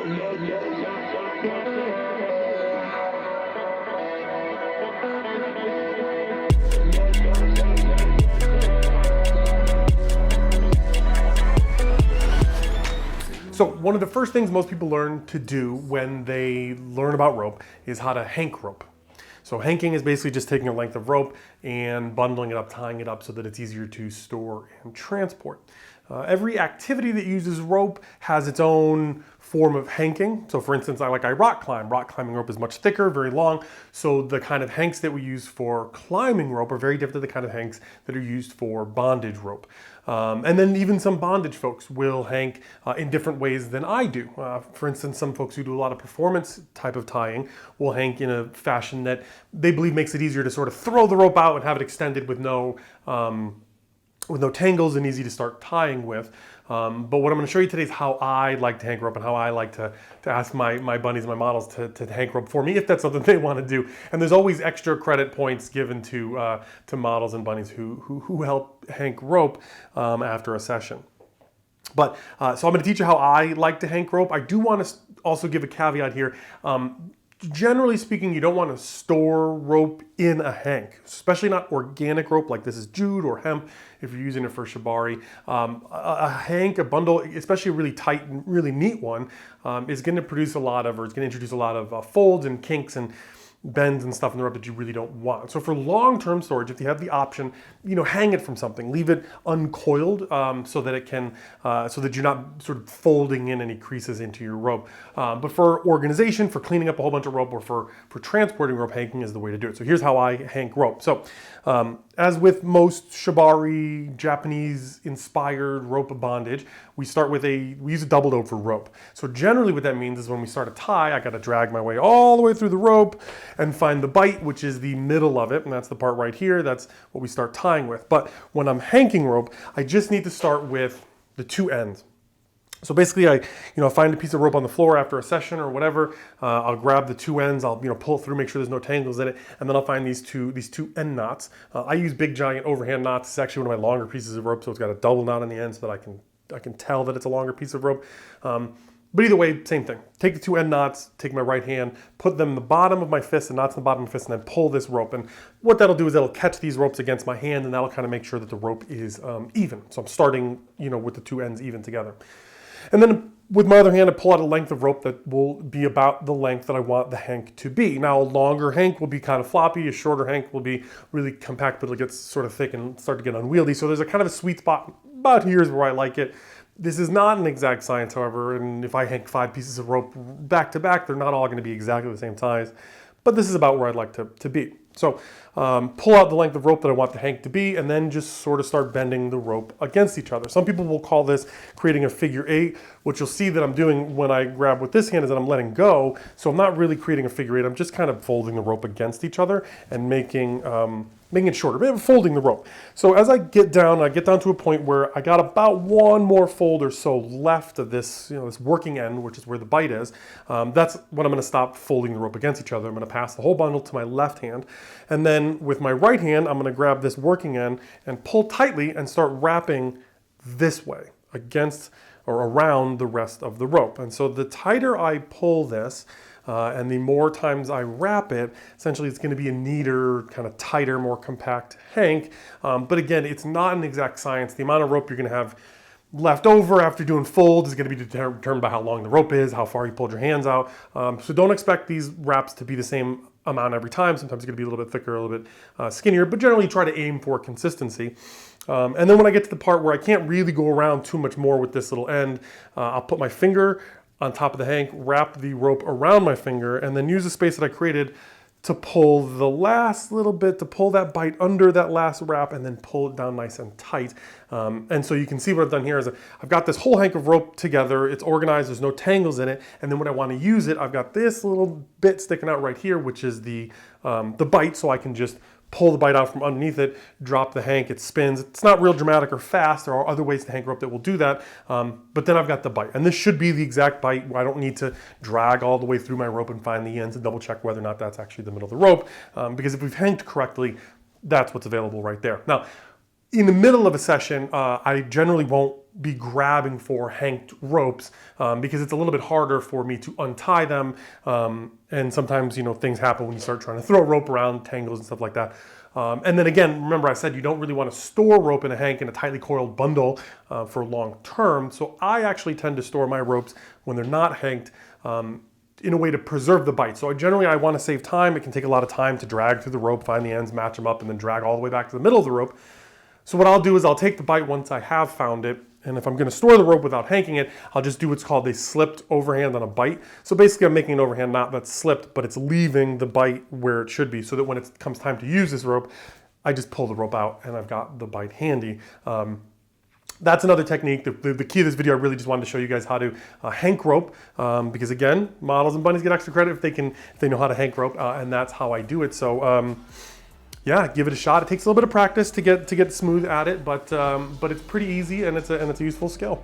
So one of the first things most people learn to do when they learn about rope is how to hank rope. So hanking is basically just taking a length of rope and bundling it up, tying it up so that it's easier to store and transport. Every activity that uses rope has its own form of hanking. So for instance, I rock climb. Rock climbing rope is much thicker, very long. So the kind of hanks that we use for climbing rope are very different than the kind of hanks that are used for bondage rope. And then even some bondage folks will hank in different ways than I do. For instance, some folks who do a lot of performance type of tying will hank in a fashion that they believe makes it easier to sort of throw the rope out and have it extended with no tangles and easy to start tying with. But what I'm going to show you today is how I like to hank rope and how I like to ask my bunnies, my models to hank rope for me if that's something they want to do. And there's always extra credit points given to models and bunnies who help hank rope after a session. But so I'm going to teach you how I like to hank rope. I do want to also give a caveat here. Generally speaking, you don't want to store rope in a hank, especially not organic rope like this is jute or hemp if you're using it for shibari. A hank, a bundle, especially a really tight and really neat one, is going to produce a lot of, or it's going to introduce a lot of folds and kinks and bends and stuff in the rope that you really don't want. So for long-term storage, if you have the option, hang it from something, leave it uncoiled so that it can, so that you're not sort of folding in any creases into your rope. But for organization, for cleaning up a whole bunch of rope, or for transporting rope, hanking is the way to do it. So here's how I hank rope. So as with most shibari, Japanese-inspired rope bondage, we use a doubled over rope. So generally what that means is when we start a tie, I got to drag my way all the way through the rope and find the bite, which is the middle of it, and that's the part right here. That's what we start tying with. But when I'm hanking rope, I just need to start with the two ends. So basically, I find a piece of rope on the floor after a session or whatever. I'll grab the two ends. I'll pull it through, make sure there's no tangles in it, and then I'll find these two end knots. I use big giant overhand knots. It's actually one of my longer pieces of rope, so it's got a double knot on the end so that I can tell that it's a longer piece of rope. But either way, same thing. Take the two end knots, take my right hand, put them in the bottom of my fist, the knots in the bottom of my fist, and then pull this rope. And what that'll do is that'll catch these ropes against my hand, and that'll kind of make sure that the rope is even. So I'm starting, with the two ends even together. And then with my other hand, I pull out a length of rope that will be about the length that I want the hank to be. Now, a longer hank will be kind of floppy. A shorter hank will be really compact, but it'll get sort of thick and start to get unwieldy. So there's a kind of a sweet spot. About here's where I like it. This is not an exact science, however, and if I hank 5 pieces of rope back to back, they're not all going to be exactly the same size, but this is about where I'd like to be. So pull out the length of rope that I want the hank to be, and then just sort of start bending the rope against each other. Some people will call this creating a figure 8. What you'll see that I'm doing when I grab with this hand is that I'm letting go, so I'm not really creating a figure 8. I'm just kind of folding the rope against each other and making it shorter, folding the rope. So as I get down to a point where I got about one more fold or so left of this, this working end, which is where the bite is. That's when I'm going to stop folding the rope against each other. I'm going to pass the whole bundle to my left hand. And then with my right hand, I'm going to grab this working end and pull tightly and start wrapping this way against or around the rest of the rope. And so the tighter I pull this, and the more times I wrap it, essentially it's going to be a neater, kind of tighter, more compact hank. But again, it's not an exact science. The amount of rope you're going to have left over after doing folds is going to be determined by how long the rope is, how far you pulled your hands out. So don't expect these wraps to be the same amount every time. Sometimes it's going to be a little bit thicker, a little bit skinnier, but generally try to aim for consistency. And then when I get to the part where I can't really go around too much more with this little end, I'll put my finger on top of the hank, wrap the rope around my finger, and then use the space that I created to pull the last little bit, to pull that bite under that last wrap, and then pull it down nice and tight. And so you can see what I've done here is I've got this whole hank of rope together. It's organized, there's no tangles in it. And then when I want to use it, I've got this little bit sticking out right here, which is the bite, so I can just pull the bite out from underneath it, drop the hank, it spins. It's not real dramatic or fast. There are other ways to hank rope that will do that. But then I've got the bite. And this should be the exact bite. I don't need to drag all the way through my rope and find the ends and double check whether or not that's actually the middle of the rope. Because if we've hanked correctly, that's what's available right there. Now, In the middle of a session, I generally won't be grabbing for hanked ropes because it's a little bit harder for me to untie them. And sometimes, things happen when you start trying to throw a rope around, tangles and stuff like that. And then again, remember I said you don't really want to store rope in a hank in a tightly coiled bundle for long term. So I actually tend to store my ropes when they're not hanked in a way to preserve the bite. So generally I want to save time. It can take a lot of time to drag through the rope, find the ends, match them up, and then drag all the way back to the middle of the rope. So what I'll do is I'll take the bite once I have found it, and if I'm going to store the rope without hanking it, I'll just do what's called a slipped overhand on a bite. So basically I'm making an overhand knot that's slipped, but it's leaving the bite where it should be, so that when it comes time to use this rope, I just pull the rope out and I've got the bite handy. That's another technique. The key of this video, I really just wanted to show you guys how to hank rope, because again, models and bunnies get extra credit if they know how to hank rope, and that's how I do it. So yeah, give it a shot. It takes a little bit of practice to get smooth at it, but it's pretty easy and it's a useful skill.